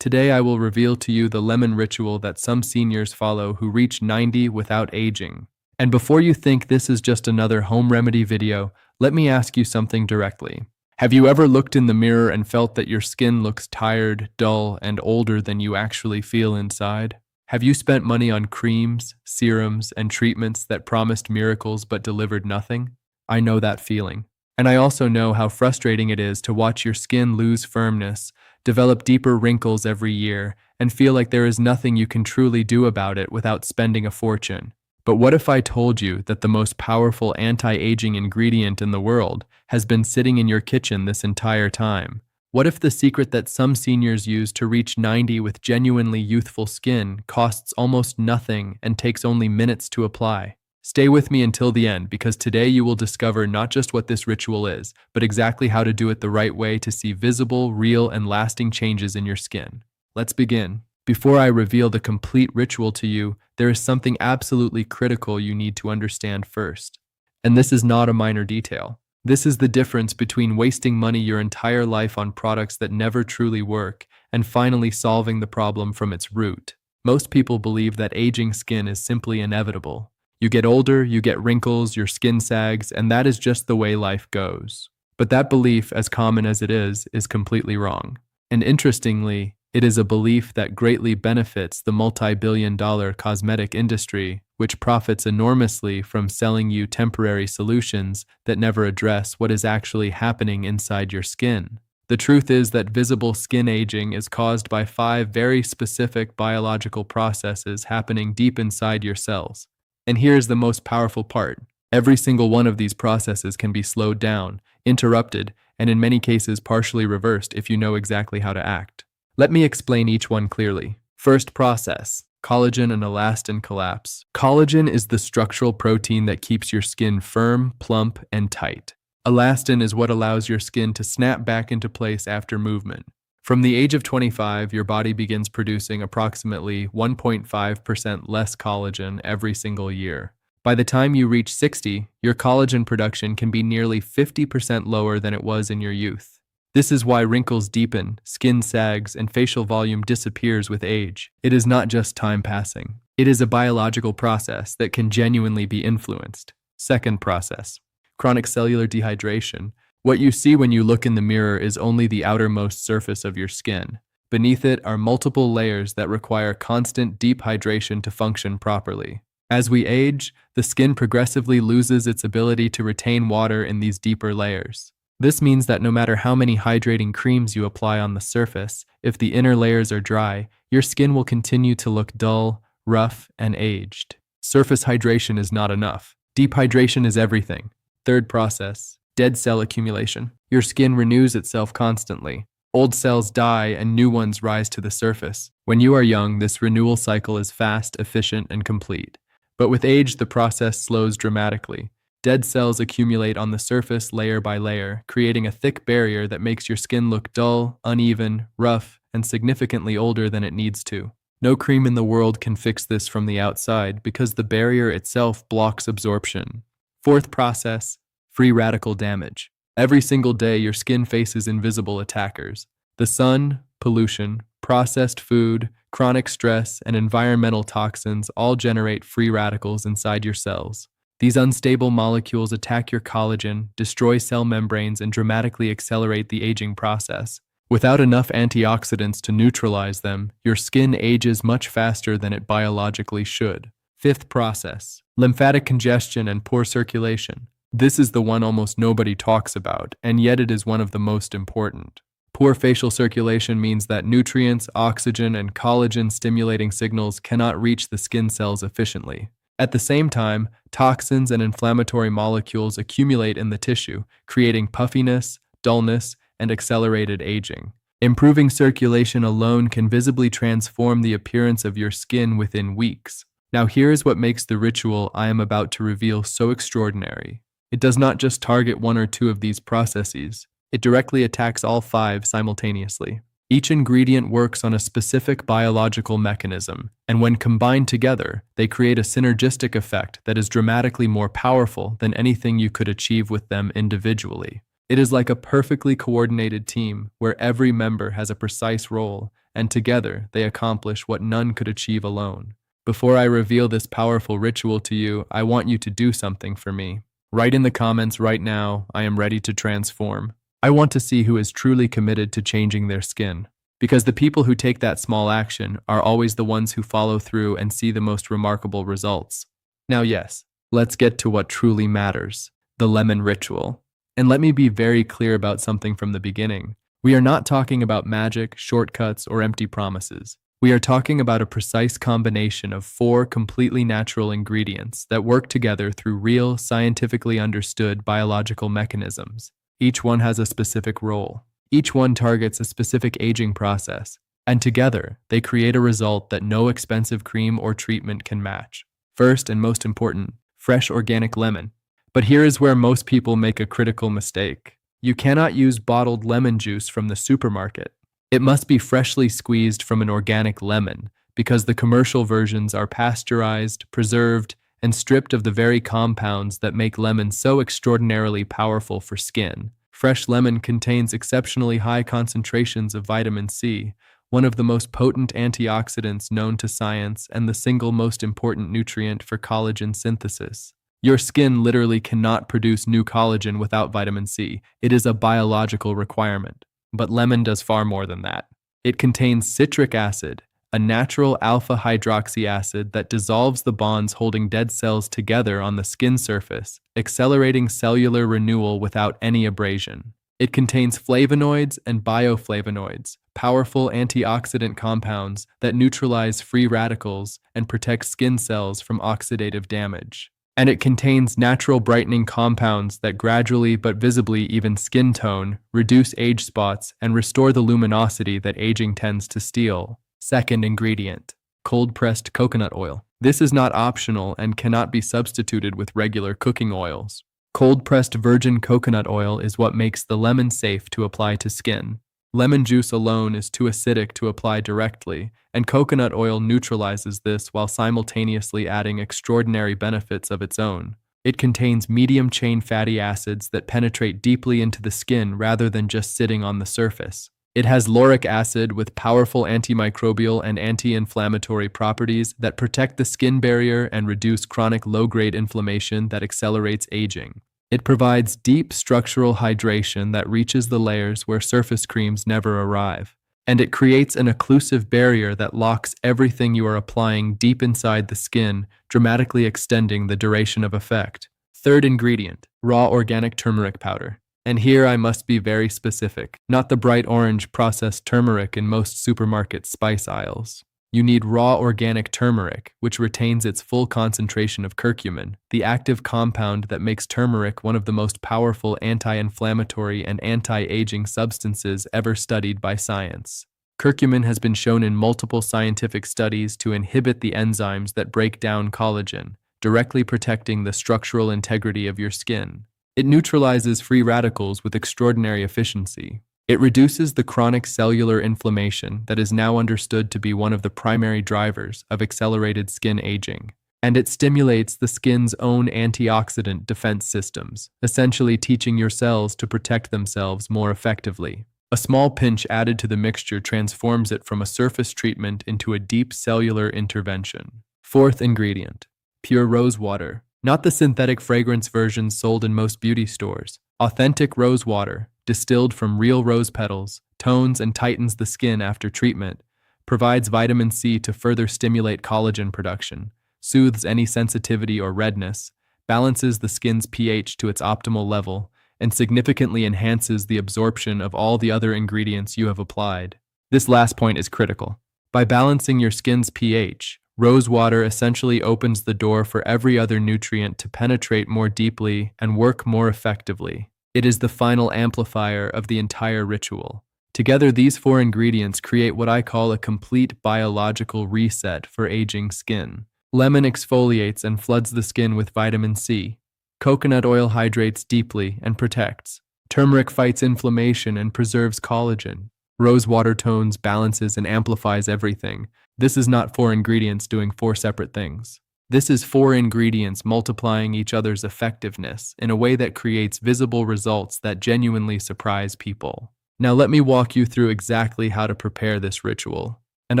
Today I will reveal to you the lemon ritual that some seniors follow who reach 90 without aging. And before you think this is just another home remedy video, let me ask you something directly. Have you ever looked in the mirror and felt that your skin looks tired, dull, and older than you actually feel inside? Have you spent money on creams, serums, and treatments that promised miracles but delivered nothing? I know that feeling. And I also know how frustrating it is to watch your skin lose firmness, develop deeper wrinkles every year, and feel like there is nothing you can truly do about it without spending a fortune. But what if I told you that the most powerful anti-aging ingredient in the world has been sitting in your kitchen this entire time? What if the secret that some seniors use to reach 90 with genuinely youthful skin costs almost nothing and takes only minutes to apply? Stay with me until the end, because today you will discover not just what this ritual is, but exactly how to do it the right way to see visible, real, and lasting changes in your skin. Let's begin. Before I reveal the complete ritual to you, there is something absolutely critical you need to understand first. And this is not a minor detail. This is the difference between wasting money your entire life on products that never truly work and finally solving the problem from its root. Most people believe that aging skin is simply inevitable. You get older, you get wrinkles, your skin sags, and that is just the way life goes. But that belief, as common as it is completely wrong. And interestingly, it is a belief that greatly benefits the multi-billion-dollar cosmetic industry, which profits enormously from selling you temporary solutions that never address what is actually happening inside your skin. The truth is that visible skin aging is caused by 5 very specific biological processes happening deep inside your cells. And here's the most powerful part. Every single one of these processes can be slowed down, interrupted, and in many cases partially reversed if you know exactly how to act. Let me explain each one clearly. First process: collagen and elastin collapse. Collagen is the structural protein that keeps your skin firm, plump, and tight. Elastin is what allows your skin to snap back into place after movement. From the age of 25, your body begins producing approximately 1.5% less collagen every single year. By the time you reach 60, your collagen production can be nearly 50% lower than it was in your youth. This is why wrinkles deepen, skin sags, and facial volume disappears with age. It is not just time passing. It is a biological process that can genuinely be influenced. Second process: chronic cellular dehydration. What you see when you look in the mirror is only the outermost surface of your skin. Beneath it are multiple layers that require constant deep hydration to function properly. As we age, the skin progressively loses its ability to retain water in these deeper layers. This means that no matter how many hydrating creams you apply on the surface, if the inner layers are dry, your skin will continue to look dull, rough, and aged. Surface hydration is not enough. Deep hydration is everything. Third process: dead cell accumulation. Your skin renews itself constantly. Old cells die and new ones rise to the surface. When you are young, this renewal cycle is fast, efficient, and complete. But with age, the process slows dramatically. Dead cells accumulate on the surface layer by layer, creating a thick barrier that makes your skin look dull, uneven, rough, and significantly older than it needs to. No cream in the world can fix this from the outside because the barrier itself blocks absorption. Fourth process: free radical damage. Every single day, your skin faces invisible attackers. The sun, pollution, processed food, chronic stress, and environmental toxins all generate free radicals inside your cells. These unstable molecules attack your collagen, destroy cell membranes, and dramatically accelerate the aging process. Without enough antioxidants to neutralize them, your skin ages much faster than it biologically should. Fifth process: lymphatic congestion and poor circulation. This is the one almost nobody talks about, and yet it is one of the most important. Poor facial circulation means that nutrients, oxygen, and collagen-stimulating signals cannot reach the skin cells efficiently. At the same time, toxins and inflammatory molecules accumulate in the tissue, creating puffiness, dullness, and accelerated aging. Improving circulation alone can visibly transform the appearance of your skin within weeks. Now here is what makes the ritual I am about to reveal so extraordinary. It does not just target 1 or 2 of these processes. It directly attacks all 5 simultaneously. Each ingredient works on a specific biological mechanism, and when combined together, they create a synergistic effect that is dramatically more powerful than anything you could achieve with them individually. It is like a perfectly coordinated team where every member has a precise role, and together they accomplish what none could achieve alone. Before I reveal this powerful ritual to you, I want you to do something for me. Write in the comments right now, I am ready to transform. I want to see who is truly committed to changing their skin. Because the people who take that small action are always the ones who follow through and see the most remarkable results. Now yes, let's get to what truly matters, the lemon ritual. And let me be very clear about something from the beginning. We are not talking about magic, shortcuts, or empty promises. We are talking about a precise combination of 4 completely natural ingredients that work together through real, scientifically understood biological mechanisms. Each one has a specific role. Each one targets a specific aging process, and together, they create a result that no expensive cream or treatment can match. First and most important, fresh organic lemon. But here is where most people make a critical mistake. You cannot use bottled lemon juice from the supermarket. It must be freshly squeezed from an organic lemon, because the commercial versions are pasteurized, preserved, and stripped of the very compounds that make lemon so extraordinarily powerful for skin. Fresh lemon contains exceptionally high concentrations of vitamin C, one of the most potent antioxidants known to science and the single most important nutrient for collagen synthesis. Your skin literally cannot produce new collagen without vitamin C. It is a biological requirement. But lemon does far more than that. It contains citric acid, a natural alpha-hydroxy acid that dissolves the bonds holding dead cells together on the skin surface, accelerating cellular renewal without any abrasion. It contains flavonoids and bioflavonoids, powerful antioxidant compounds that neutralize free radicals and protect skin cells from oxidative damage. And it contains natural brightening compounds that gradually but visibly even skin tone, reduce age spots, and restore the luminosity that aging tends to steal. Second ingredient, cold-pressed coconut oil. This is not optional and cannot be substituted with regular cooking oils. Cold-pressed virgin coconut oil is what makes the lemon safe to apply to skin. Lemon juice alone is too acidic to apply directly, and coconut oil neutralizes this while simultaneously adding extraordinary benefits of its own. It contains medium-chain fatty acids that penetrate deeply into the skin rather than just sitting on the surface. It has lauric acid with powerful antimicrobial and anti-inflammatory properties that protect the skin barrier and reduce chronic low-grade inflammation that accelerates aging. It provides deep structural hydration that reaches the layers where surface creams never arrive. And it creates an occlusive barrier that locks everything you are applying deep inside the skin, dramatically extending the duration of effect. Third ingredient, raw organic turmeric powder. And here I must be very specific, not the bright orange processed turmeric in most supermarket spice aisles. You need raw organic turmeric, which retains its full concentration of curcumin, the active compound that makes turmeric one of the most powerful anti-inflammatory and anti-aging substances ever studied by science. Curcumin has been shown in multiple scientific studies to inhibit the enzymes that break down collagen, directly protecting the structural integrity of your skin. It neutralizes free radicals with extraordinary efficiency. It reduces the chronic cellular inflammation that is now understood to be one of the primary drivers of accelerated skin aging. And it stimulates the skin's own antioxidant defense systems, essentially teaching your cells to protect themselves more effectively. A small pinch added to the mixture transforms it from a surface treatment into a deep cellular intervention. Fourth ingredient, pure rose water. Not the synthetic fragrance versions sold in most beauty stores. Authentic rose water, distilled from real rose petals, tones and tightens the skin after treatment, provides vitamin C to further stimulate collagen production, soothes any sensitivity or redness, balances the skin's pH to its optimal level, and significantly enhances the absorption of all the other ingredients you have applied. This last point is critical. By balancing your skin's pH, rose water essentially opens the door for every other nutrient to penetrate more deeply and work more effectively. It is the final amplifier of the entire ritual. Together, these 4 ingredients create what I call a complete biological reset for aging skin. Lemon exfoliates and floods the skin with vitamin C. Coconut oil hydrates deeply and protects. Turmeric fights inflammation and preserves collagen. Rose water tones, balances, and amplifies everything. This is not 4 ingredients doing 4 separate things. This is 4 ingredients multiplying each other's effectiveness in a way that creates visible results that genuinely surprise people. Now let me walk you through exactly how to prepare this ritual. And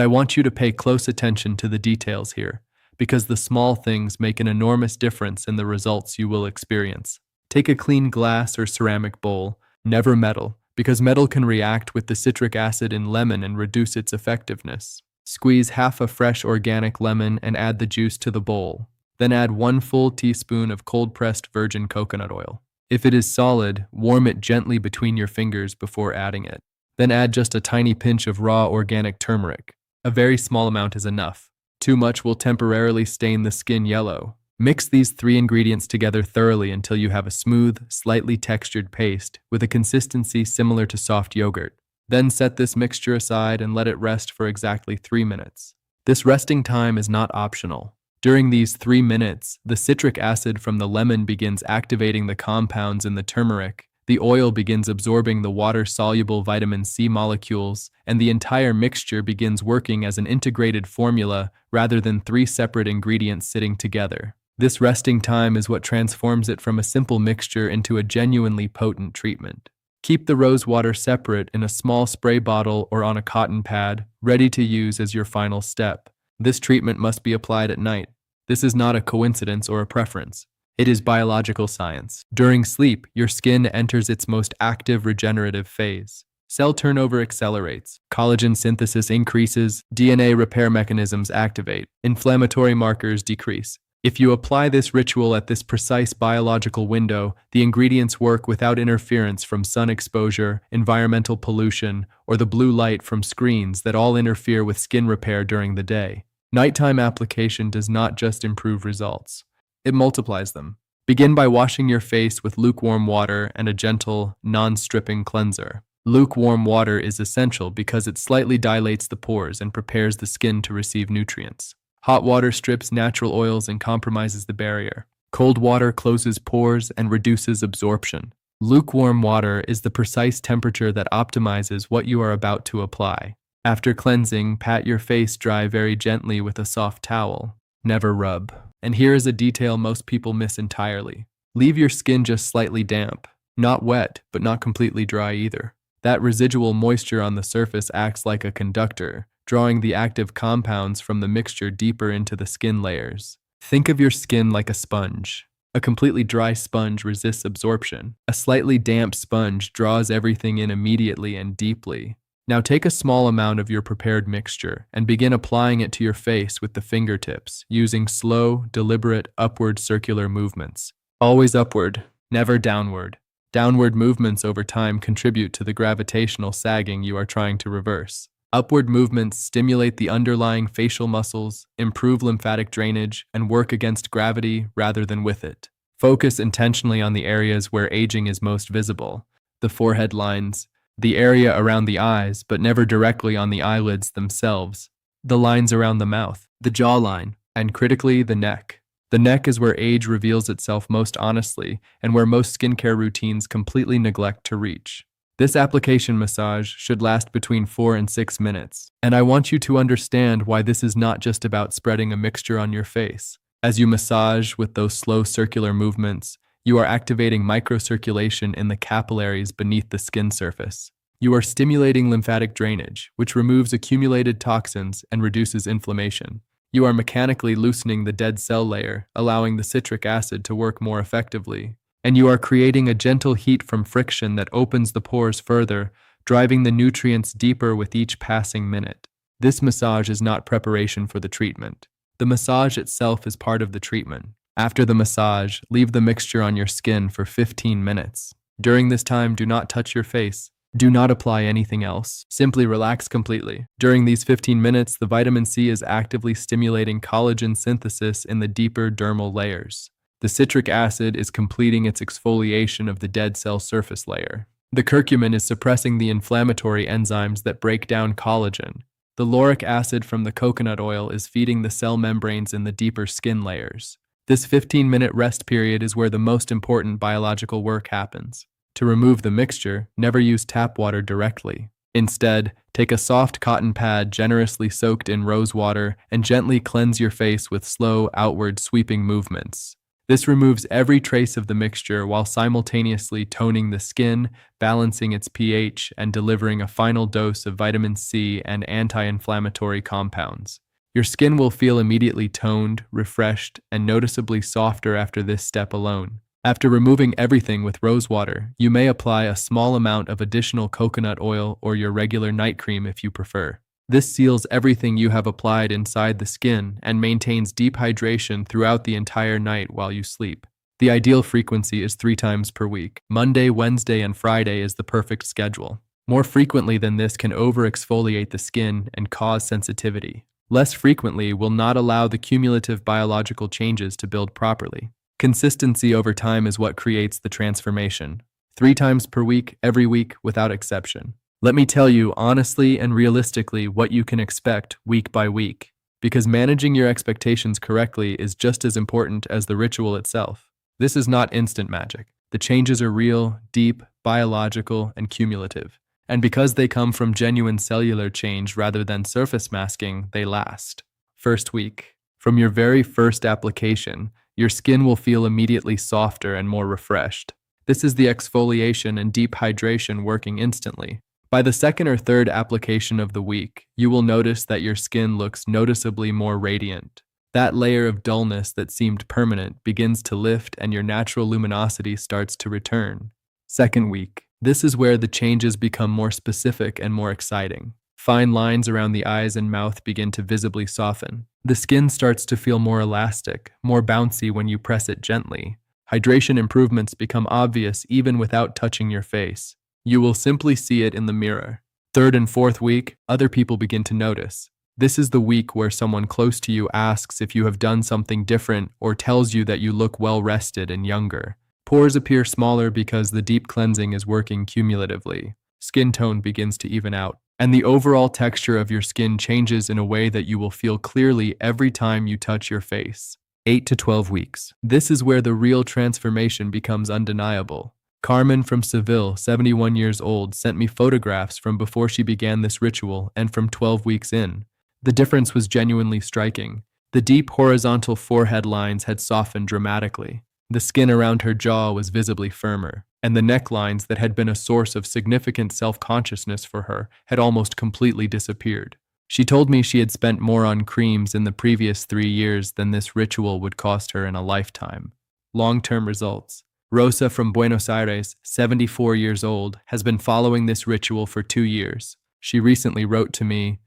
I want you to pay close attention to the details here, because the small things make an enormous difference in the results you will experience. Take a clean glass or ceramic bowl, never metal, because metal can react with the citric acid in lemon and reduce its effectiveness. Squeeze half a fresh organic lemon and add the juice to the bowl. Then add 1 full teaspoon of cold-pressed virgin coconut oil. If it is solid, warm it gently between your fingers before adding it. Then add just a tiny pinch of raw organic turmeric. A very small amount is enough. Too much will temporarily stain the skin yellow. Mix these 3 ingredients together thoroughly until you have a smooth, slightly textured paste with a consistency similar to soft yogurt. Then set this mixture aside and let it rest for exactly 3 minutes. This resting time is not optional. During these 3 minutes, the citric acid from the lemon begins activating the compounds in the turmeric, the oil begins absorbing the water-soluble vitamin C molecules, and the entire mixture begins working as an integrated formula rather than 3 separate ingredients sitting together. This resting time is what transforms it from a simple mixture into a genuinely potent treatment. Keep the rose water separate in a small spray bottle or on a cotton pad, ready to use as your final step. This treatment must be applied at night. This is not a coincidence or a preference. It is biological science. During sleep, your skin enters its most active regenerative phase. Cell turnover accelerates, collagen synthesis increases, DNA repair mechanisms activate, inflammatory markers decrease. If you apply this ritual at this precise biological window, the ingredients work without interference from sun exposure, environmental pollution, or the blue light from screens that all interfere with skin repair during the day. Nighttime application does not just improve results, it multiplies them. Begin by washing your face with lukewarm water and a gentle, non-stripping cleanser. Lukewarm water is essential because it slightly dilates the pores and prepares the skin to receive nutrients. Hot water strips natural oils and compromises the barrier. Cold water closes pores and reduces absorption. Lukewarm water is the precise temperature that optimizes what you are about to apply. After cleansing, pat your face dry very gently with a soft towel. Never rub. And here is a detail most people miss entirely. Leave your skin just slightly damp. Not wet, but not completely dry either. That residual moisture on the surface acts like a conductor, drawing the active compounds from the mixture deeper into the skin layers. Think of your skin like a sponge. A completely dry sponge resists absorption. A slightly damp sponge draws everything in immediately and deeply. Now take a small amount of your prepared mixture and begin applying it to your face with the fingertips, using slow, deliberate, upward circular movements. Always upward, never downward. Downward movements over time contribute to the gravitational sagging you are trying to reverse. Upward movements stimulate the underlying facial muscles, improve lymphatic drainage, and work against gravity rather than with it. Focus intentionally on the areas where aging is most visible, the forehead lines, the area around the eyes, but never directly on the eyelids themselves, the lines around the mouth, the jawline, and critically, the neck. The neck is where age reveals itself most honestly and where most skincare routines completely neglect to reach. This application massage should last between 4 and 6 minutes, and I want you to understand why this is not just about spreading a mixture on your face. As you massage with those slow circular movements, you are activating microcirculation in the capillaries beneath the skin surface. You are stimulating lymphatic drainage, which removes accumulated toxins and reduces inflammation. You are mechanically loosening the dead cell layer, allowing the citric acid to work more effectively. And you are creating a gentle heat from friction that opens the pores further, driving the nutrients deeper with each passing minute. This massage is not preparation for the treatment. The massage itself is part of the treatment. After the massage, leave the mixture on your skin for 15 minutes. During this time, do not touch your face. Do not apply anything else. Simply relax completely. During these 15 minutes, the vitamin C is actively stimulating collagen synthesis in the deeper dermal layers. The citric acid is completing its exfoliation of the dead cell surface layer. The curcumin is suppressing the inflammatory enzymes that break down collagen. The lauric acid from the coconut oil is feeding the cell membranes in the deeper skin layers. This 15-minute rest period is where the most important biological work happens. To remove the mixture, never use tap water directly. Instead, take a soft cotton pad generously soaked in rose water and gently cleanse your face with slow, outward sweeping movements. This removes every trace of the mixture while simultaneously toning the skin, balancing its pH, and delivering a final dose of vitamin C and anti-inflammatory compounds. Your skin will feel immediately toned, refreshed, and noticeably softer after this step alone. After removing everything with rose water, you may apply a small amount of additional coconut oil or your regular night cream if you prefer. This seals everything you have applied inside the skin and maintains deep hydration throughout the entire night while you sleep. The ideal frequency is 3 times per week. Monday, Wednesday, and Friday is the perfect schedule. More frequently than this can over-exfoliate the skin and cause sensitivity. Less frequently will not allow the cumulative biological changes to build properly. Consistency over time is what creates the transformation. 3 times per week, every week, without exception. Let me tell you honestly and realistically what you can expect week by week, because managing your expectations correctly is just as important as the ritual itself. This is not instant magic. The changes are real, deep, biological, and cumulative. And because they come from genuine cellular change rather than surface masking, they last. First week. From your very first application, your skin will feel immediately softer and more refreshed. This is the exfoliation and deep hydration working instantly. By the second or third application of the week, you will notice that your skin looks noticeably more radiant. That layer of dullness that seemed permanent begins to lift and your natural luminosity starts to return. Second week. This is where the changes become more specific and more exciting. Fine lines around the eyes and mouth begin to visibly soften. The skin starts to feel more elastic, more bouncy when you press it gently. Hydration improvements become obvious even without touching your face. You will simply see it in the mirror. Third and fourth week, other people begin to notice. This is the week where someone close to you asks if you have done something different or tells you that you look well rested and younger. Pores appear smaller because the deep cleansing is working cumulatively. Skin tone begins to even out, and the overall texture of your skin changes in a way that you will feel clearly every time you touch your face. 8 to 12 weeks. This is where the real transformation becomes undeniable. Carmen from Seville, 71 years old, sent me photographs from before she began this ritual and from 12 weeks in. The difference was genuinely striking. The deep horizontal forehead lines had softened dramatically. The skin around her jaw was visibly firmer, and the necklines that had been a source of significant self-consciousness for her had almost completely disappeared. She told me she had spent more on creams in the previous 3 years than this ritual would cost her in a lifetime. Long-term results. Rosa from Buenos Aires, 74 years old, has been following this ritual for 2 years. She recently wrote to me,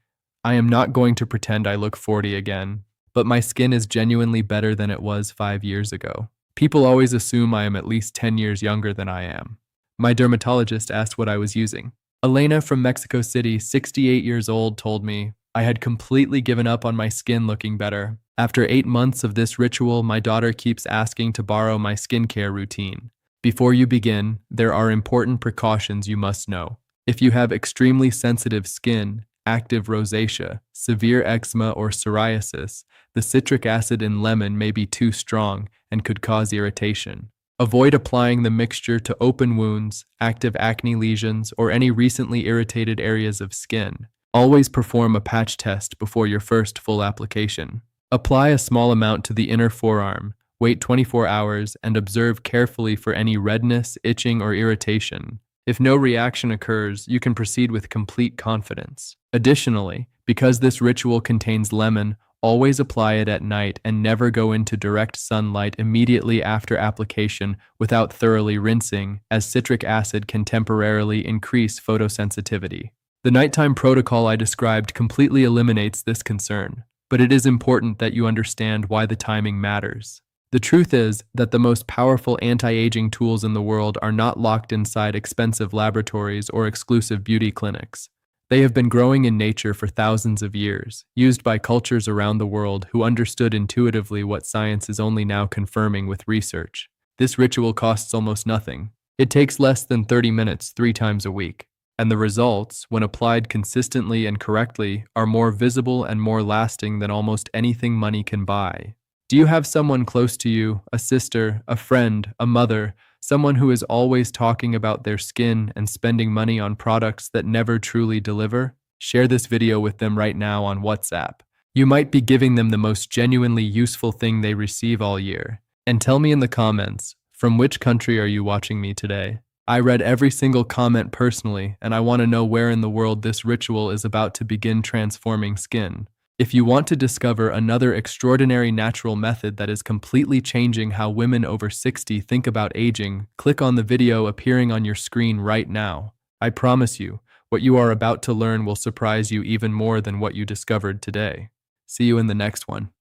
"I am not going to pretend I look 40 again, but my skin is genuinely better than it was 5 years ago. People always assume I am at least 10 years younger than I am." My dermatologist asked what I was using. Elena from Mexico City, 68 years old, told me, "I had completely given up on my skin looking better. After 8 months of this ritual, my daughter keeps asking to borrow my skincare routine. Before you begin, there are important precautions you must know. If you have extremely sensitive skin, active rosacea, severe eczema, or psoriasis, the citric acid in lemon may be too strong and could cause irritation. Avoid applying the mixture to open wounds, active acne lesions, or any recently irritated areas of skin. Always perform a patch test before your first full application. Apply a small amount to the inner forearm, wait 24 hours, and observe carefully for any redness, itching, or irritation. If no reaction occurs, you can proceed with complete confidence. Additionally, because this ritual contains lemon, always apply it at night and never go into direct sunlight immediately after application without thoroughly rinsing, as citric acid can temporarily increase photosensitivity. The nighttime protocol I described completely eliminates this concern, but it is important that you understand why the timing matters. The truth is that the most powerful anti-aging tools in the world are not locked inside expensive laboratories or exclusive beauty clinics. They have been growing in nature for thousands of years, used by cultures around the world who understood intuitively what science is only now confirming with research. This ritual costs almost nothing. It takes less than 30 minutes 3 times a week, and the results, when applied consistently and correctly, are more visible and more lasting than almost anything money can buy. Do you have someone close to you, a sister, a friend, a mother, someone who is always talking about their skin and spending money on products that never truly deliver? Share this video with them right now on WhatsApp. You might be giving them the most genuinely useful thing they receive all year. And tell me in the comments, from which country are you watching me today? I read every single comment personally, and I want to know where in the world this ritual is about to begin transforming skin. If you want to discover another extraordinary natural method that is completely changing how women over 60 think about aging, click on the video appearing on your screen right now. I promise you, what you are about to learn will surprise you even more than what you discovered today. See you in the next one.